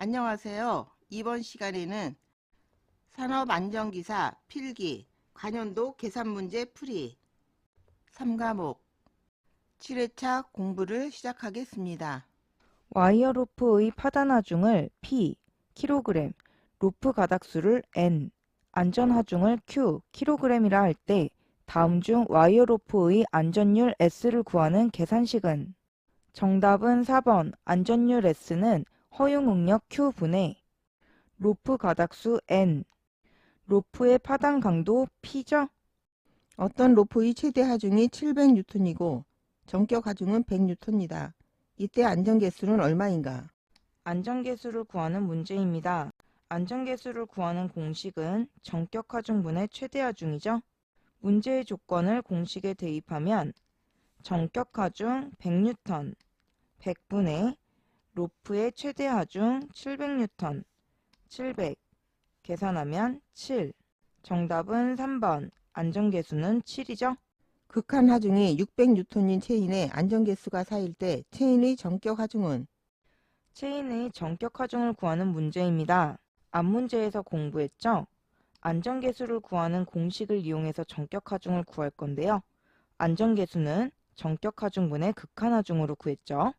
안녕하세요. 이번 시간에는 산업안전기사 필기 관연도 계산문제 풀이 3과목 7회차 공부를 시작하겠습니다. 와이어 로프의 파단 하중을 P, kg, 로프 가닥수를 N, 안전 하중을 Q, kg이라 할 때 다음 중 와이어 로프의 안전율 S를 구하는 계산식은? 정답은 4번 안전율 S는 허용 응력 Q분의 로프 가닥수 N, 로프의 파단 강도 P죠? 어떤 로프의 최대 하중이 700N이고 전격 하중은 100N이다. 이때 안전계수는 얼마인가? 안전계수를 구하는 문제입니다. 안전계수를 구하는 공식은 전격 하중분의 최대 하중이죠. 문제의 조건을 공식에 대입하면 전격 하중 100N, 100분의 로프의 최대 하중 700N, 700 계산하면 7. 정답은 3번 안전계수는 7이죠. 극한 하중이 600N인 체인의 안전계수가 4일 때 체인의 전격 하중은? 체인의 전격 하중을 구하는 문제입니다. 앞 문제에서 공부했죠? 안전계수를 구하는 공식을 이용해서 전격 하중을 구할 건데요. 안전계수는 전격 하중분의 극한 하중으로 구했죠.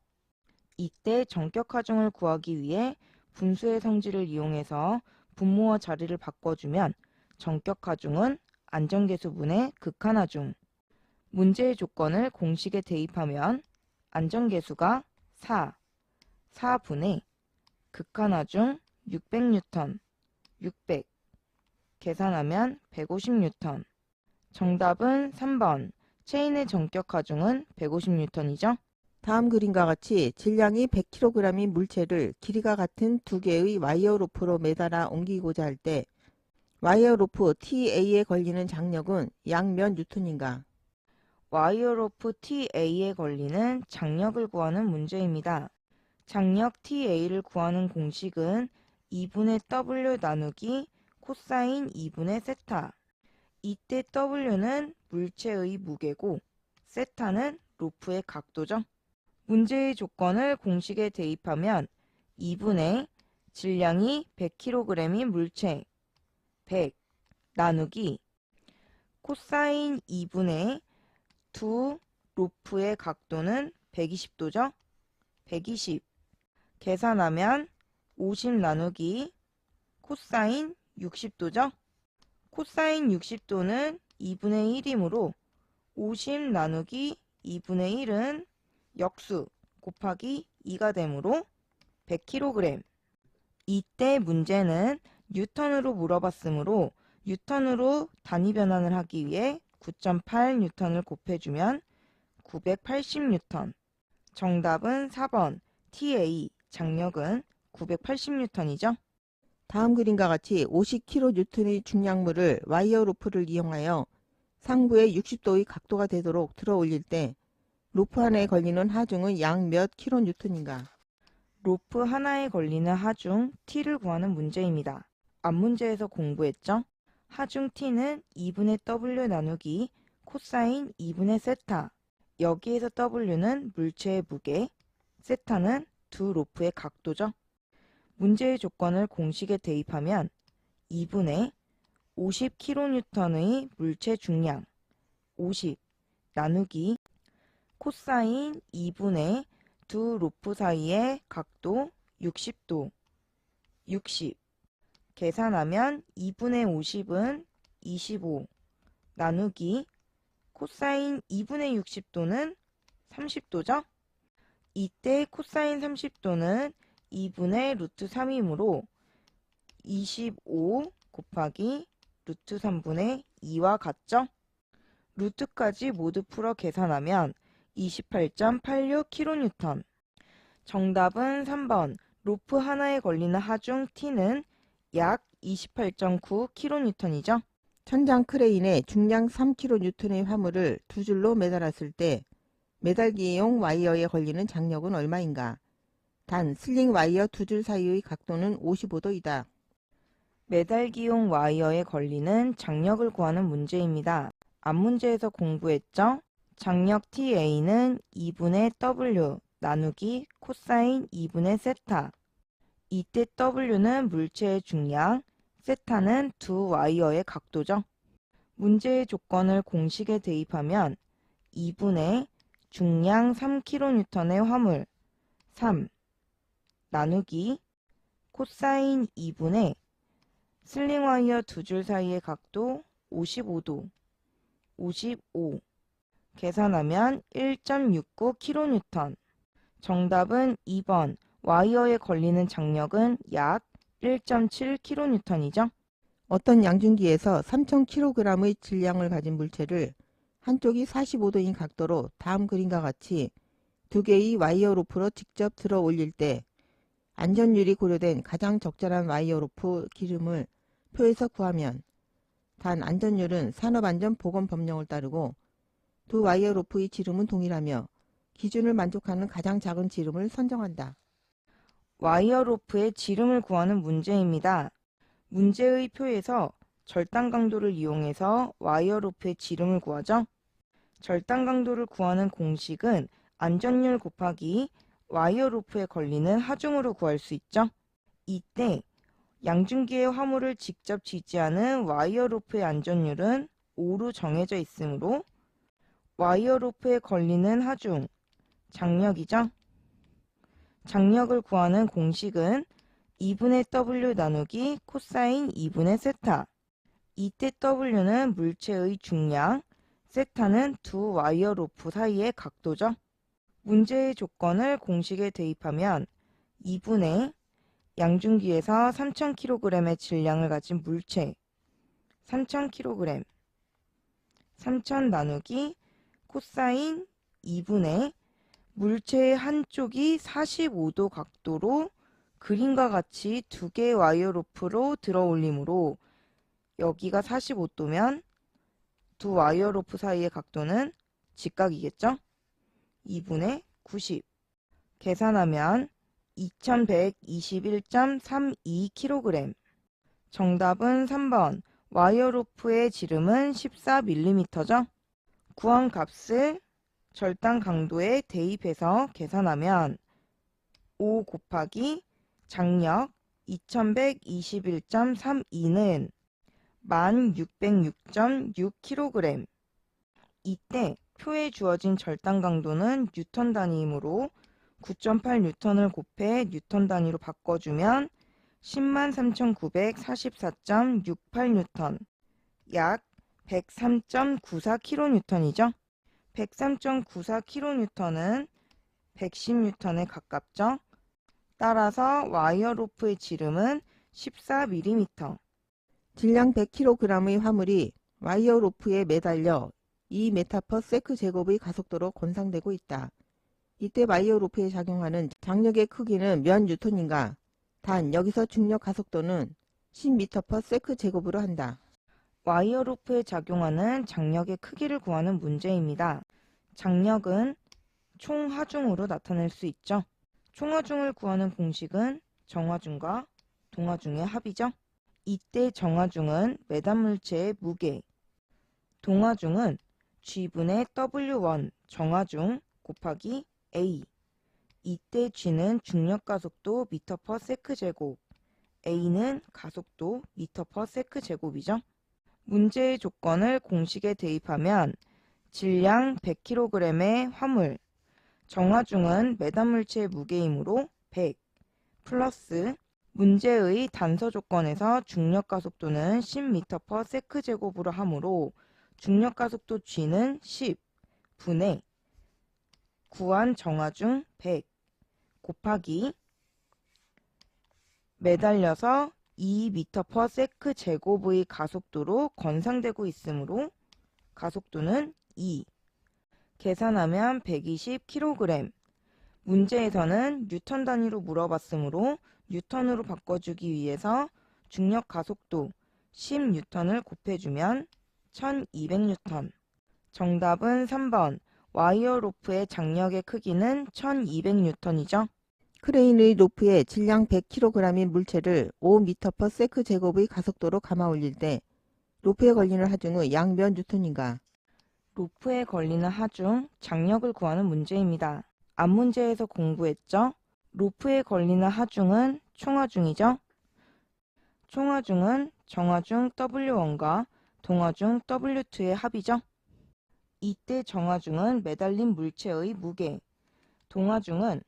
이때 전격 하중을 구하기 위해 분수의 성질을 이용해서 분모와 자리를 바꿔주면 전격 하중은 안전계수분의 극한 하중. 문제의 조건을 공식에 대입하면 안전계수가 4분의 극한 하중 600N, 600 계산하면 150N. 정답은 3번 체인의 전격 하중은 150N이죠. 다음 그림과 같이 질량이 100kg인 물체를 길이가 같은 두 개의 와이어 로프로 매달아 옮기고자 할 때 와이어 로프 TA에 걸리는 장력은 약 몇 뉴턴인가? 와이어 로프 TA에 걸리는 장력을 구하는 문제입니다. 장력 TA를 구하는 공식은 2분의 W 나누기 코사인 2분의 세타. 이때 W는 물체의 무게고 세타는 로프의 각도죠. 문제의 조건을 공식에 대입하면 2분의 질량이 100kg인 물체 100 나누기 코사인 2분의 두 로프의 각도는 120도죠. 120 계산하면 50 나누기 코사인 60도죠. 코사인 60도는 2분의 1이므로 50 나누기 2분의 1은 역수 곱하기 2가 되므로 100kg. 이때 문제는 뉴턴으로 물어봤으므로 뉴턴으로 단위 변환을 하기 위해 9.8N을 곱해주면 980N. 정답은 4번 TA 장력은 980N이죠. 다음 그림과 같이 50kg의 중량물을 와이어 로프를 이용하여 상부에 60도의 각도가 되도록 들어 올릴 때 로프 하나에 걸리는 하중은 약 몇 kN인가? 로프 하나에 걸리는 하중 T를 구하는 문제입니다. 앞 문제에서 공부했죠? 하중 T는 2분의 W 나누기 코사인 2분의 세타. 여기에서 W는 물체의 무게, 세타는 두 로프의 각도죠. 문제의 조건을 공식에 대입하면 2분의 50kN의 물체 중량 50 나누기 코사인 2분의 두 로프 사이의 각도 60도 60 계산하면 2분의 50은 25 나누기 코사인 2분의 60도는 30도죠. 이때 코사인 30도는 2분의 루트 3이므로 25 곱하기 루트 3분의 2와 같죠? 루트까지 모두 풀어 계산하면 28.86kN. 정답은 3번 로프 하나에 걸리는 하중 T는 약 28.9kN이죠. 천장 크레인에 중량 3kN의 화물을 두 줄로 매달았을 때 매달기용 와이어에 걸리는 장력은 얼마인가? 단 슬링 와이어 두 줄 사이의 각도는 55도이다. 매달기용 와이어에 걸리는 장력을 구하는 문제입니다. 앞 문제에서 공부했죠? 장력 TA는 2분의 W 나누기 코사인 2분의 세타. 이때 W는 물체의 중량, 세타는 두 와이어의 각도죠. 문제의 조건을 공식에 대입하면 2분의 중량 3kN의 화물 3 나누기 코사인 2분의 슬링 와이어 두 줄 사이의 각도 55도 55 계산하면 1.69kN. 정답은 2번. 와이어에 걸리는 장력은 약 1.7kN이죠. 어떤 양중기에서 3000kg의 질량을 가진 물체를 한쪽이 45도인 각도로 다음 그림과 같이 두 개의 와이어 로프로 직접 들어 올릴 때 안전율이 고려된 가장 적절한 와이어 로프 기름을 표에서 구하면, 단 안전율은 산업안전보건법령을 따르고 두 와이어 로프의 지름은 동일하며 기준을 만족하는 가장 작은 지름을 선정한다. 와이어 로프의 지름을 구하는 문제입니다. 문제의 표에서 절단 강도를 이용해서 와이어 로프의 지름을 구하죠. 절단 강도를 구하는 공식은 안전율 곱하기 와이어 로프에 걸리는 하중으로 구할 수 있죠. 이때 양중기의 화물을 직접 지지하는 와이어 로프의 안전율은 5로 정해져 있으므로 와이어 로프에 걸리는 하중, 장력이죠. 장력을 구하는 공식은 2분의 W 나누기 코사인 2분의 세타. 이때 W는 물체의 중량, 세타는 두 와이어 로프 사이의 각도죠. 문제의 조건을 공식에 대입하면 2분의 양중기에서 3000kg의 질량을 가진 물체 3000kg 3000 나누기 코사인 2분의 물체의 한쪽이 45도 각도로 그림과 같이 두 개의 와이어 로프로 들어 올리므로 여기가 45도면 두 와이어 로프 사이의 각도는 직각이겠죠? 2분의 90 계산하면 2121.32kg. 정답은 3번. 와이어 로프의 지름은 14mm죠. 구한 값을 절단 강도에 대입해서 계산하면 5 곱하기 장력 2121.32는 1606.6kg. 이때 표에 주어진 절단 강도는 뉴턴 단위이므로 9.8N을 곱해 뉴턴 단위로 바꿔주면 103,944.68N, 약 103.94kN이죠. 103.94kN은 110N에 가깝죠. 따라서 와이어 로프의 지름은 14mm. 질량 100kg의 화물이 와이어 로프에 매달려 2m/s 제곱의 가속도로 권상되고 있다. 이때 와이어 로프에 작용하는 장력의 크기는 몇 뉴턴인가? 단 여기서 중력 가속도는 10m/s 제곱으로 한다. 와이어 로프에 작용하는 장력의 크기를 구하는 문제입니다. 장력은 총하중으로 나타낼 수 있죠. 총하중을 구하는 공식은 정하중과 동하중의 합이죠. 이때 정하중은 매단 물체의 무게, 동하중은 G분의 W1 정하중 곱하기 A. 이때 G는 중력 가속도 m/s 제곱, A는 가속도 m/s 제곱이죠. 문제의 조건을 공식에 대입하면 질량 100kg의 화물, 정하중은 매단 물체의 무게이므로 100 플러스 문제의 단서 조건에서 중력 가속도는 10m/s 제곱으로 하므로 중력 가속도 G는 10 분의 구한 정하중 100 곱하기 매달려서 2m/s 제곱의 가속도로 건상되고 있으므로 가속도는 2. 계산하면 120kg. 문제에서는 뉴턴 단위로 물어봤으므로 뉴턴으로 바꿔주기 위해서 중력 가속도 10N을 곱해주면 1200N. 정답은 3번. 와이어 로프의 장력의 크기는 1200N이죠. 크레인의 로프에 질량 100kg인 물체를 5m/s 제곱의 가속도로 감아 올릴 때 로프에 걸리는 하중의 약 몇 뉴턴인가? 로프에 걸리는 하중, 장력을 구하는 문제입니다. 앞 문제에서 공부했죠? 로프에 걸리는 하중은 총하중이죠. 총하중은 정하중 W1과 동하중 W2의 합이죠. 이때 정하중은 매달린 물체의 무게, 동하중은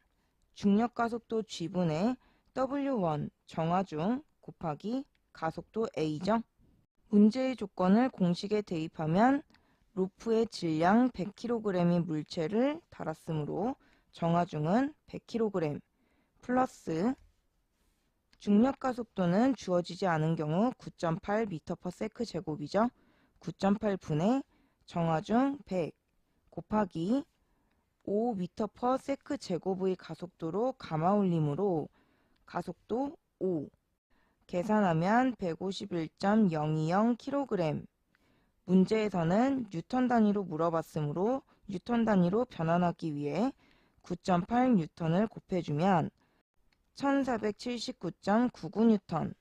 중력가속도 G분의 W1 정하중 곱하기 가속도 A죠. 문제의 조건을 공식에 대입하면 로프의 질량 100kg의 물체를 달았으므로 정하중은 100kg 플러스 중력가속도는 주어지지 않은 경우 9.8m/s 제곱이죠. 9.8분의 정하중 100 곱하기 5m/s 제곱의 가속도로 감아올림으로 가속도 5 계산하면 151.020kg. 문제에서는 뉴턴 단위로 물어봤으므로 뉴턴 단위로 변환하기 위해 9.8N을 곱해주면 1479.99N.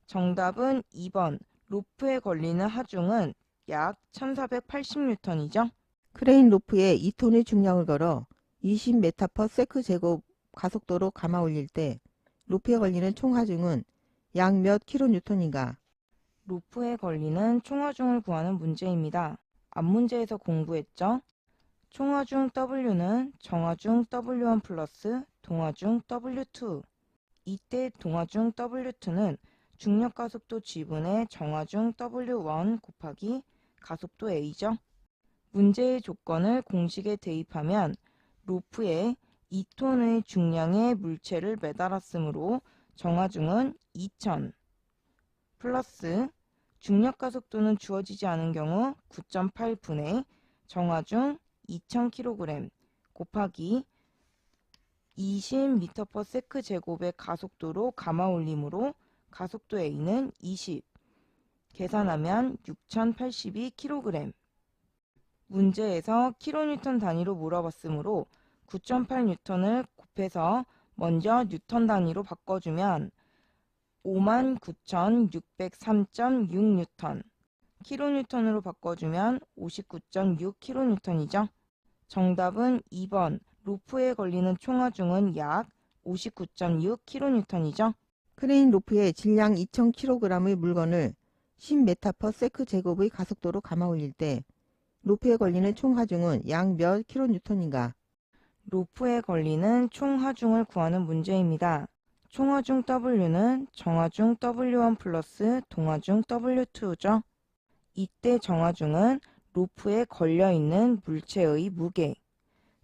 정답은 2번. 로프에 걸리는 하중은 약 1480N이죠. 크레인 로프에 2톤의 중량을 걸어 20m/s 제곱 가속도로 감아 올릴 때 로프에 걸리는 총 하중은 약 몇 kN인가? 로프에 걸리는 총하중을 구하는 문제입니다. 앞 문제에서 공부했죠? 총하중 W는 정하중 W1 플러스 동하중 W2. 이때 동하중 W2는 중력가속도 G분의 정하중 W1 곱하기 가속도 A죠. 문제의 조건을 공식에 대입하면 로프에 2톤의 중량의 물체를 매달았으므로 정하중은 2000 플러스 중력가속도는 주어지지 않은 경우 9.8분의 정하중 2000kg 곱하기 20m/s 제곱의 가속도로 감아올림으로 가속도 A는 20 계산하면 6082kg. 문제에서 kN 단위로 물어봤으므로 9.8N을 곱해서 먼저 뉴턴 단위로 바꿔주면 59,603.6N, kN으로 바꿔주면 59.6kN이죠. 정답은 2번. 로프에 걸리는 총하중은 약 59.6kN이죠. 크레인 로프에 질량 2000kg의 물건을 10m/s 제곱의 가속도로 감아 올릴 때 로프에 걸리는 총 하중은 약 몇 kN인가? 로프에 걸리는 총하중을 구하는 문제입니다. 총하중 W는 정하중 W1 플러스 동하중 W2죠. 이때 정하중은 로프에 걸려있는 물체의 무게,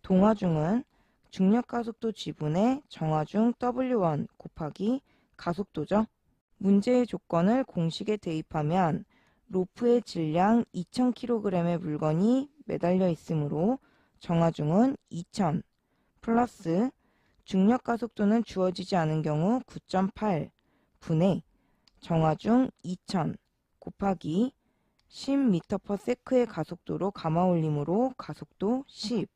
동하중은 중력가속도 G분의 정하중 W1 곱하기 가속도죠. 문제의 조건을 공식에 대입하면 로프의 질량 2000kg의 물건이 매달려 있으므로 정하중은 2000 플러스 중력가속도는 주어지지 않은 경우 9.8 분의 정하중 2000 곱하기 10m/s의 가속도로 감아올림으로 가속도 10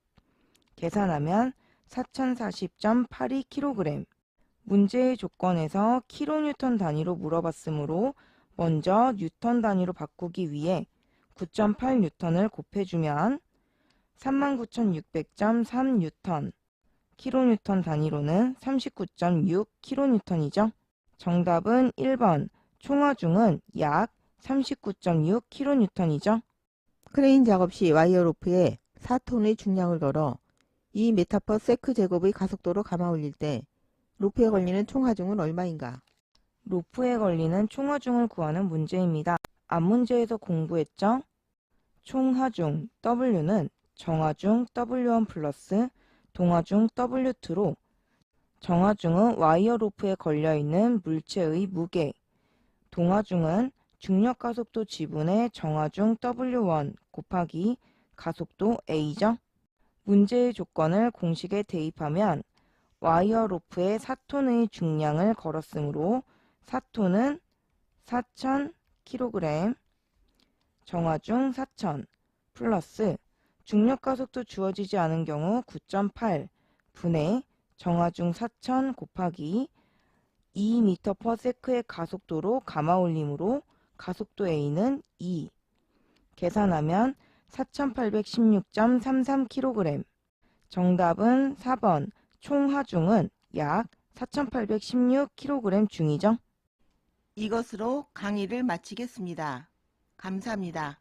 계산하면 4040.82kg. 문제의 조건에서 kN 단위로 물어봤으므로 먼저 뉴턴 단위로 바꾸기 위해 9.8N을 곱해주면 39,600.3N, kN 단위로는 39.6kN이죠. 정답은 1번. 총하중은 약 39.6kN이죠. 크레인 작업 시 와이어 로프에 4톤의 중량을 걸어 2m/s 제곱의 가속도로 감아 올릴 때 로프에 걸리는 총 하중은 얼마인가? 로프에 걸리는 총하중을 구하는 문제입니다. 앞 문제에서 공부했죠? 총하중 W는 정하중 W1 플러스 동하중 W2로 정하중은 와이어 로프에 걸려있는 물체의 무게, 동하중은 중력가속도 G분의 정하중 W1 곱하기 가속도 A죠. 문제의 조건을 공식에 대입하면 와이어 로프에 4톤의 중량을 걸었으므로 4톤은 4000kg, 정하중 4000 플러스 중력가속도 주어지지 않은 경우 9.8 분의 정하중 4000 곱하기 2m/s의 가속도로 감아올림으로 가속도 A는 2 계산하면 4816.33kg. 정답은 4번. 총하중은 약 4816kg 중이죠. 이것으로 강의를 마치겠습니다. 감사합니다.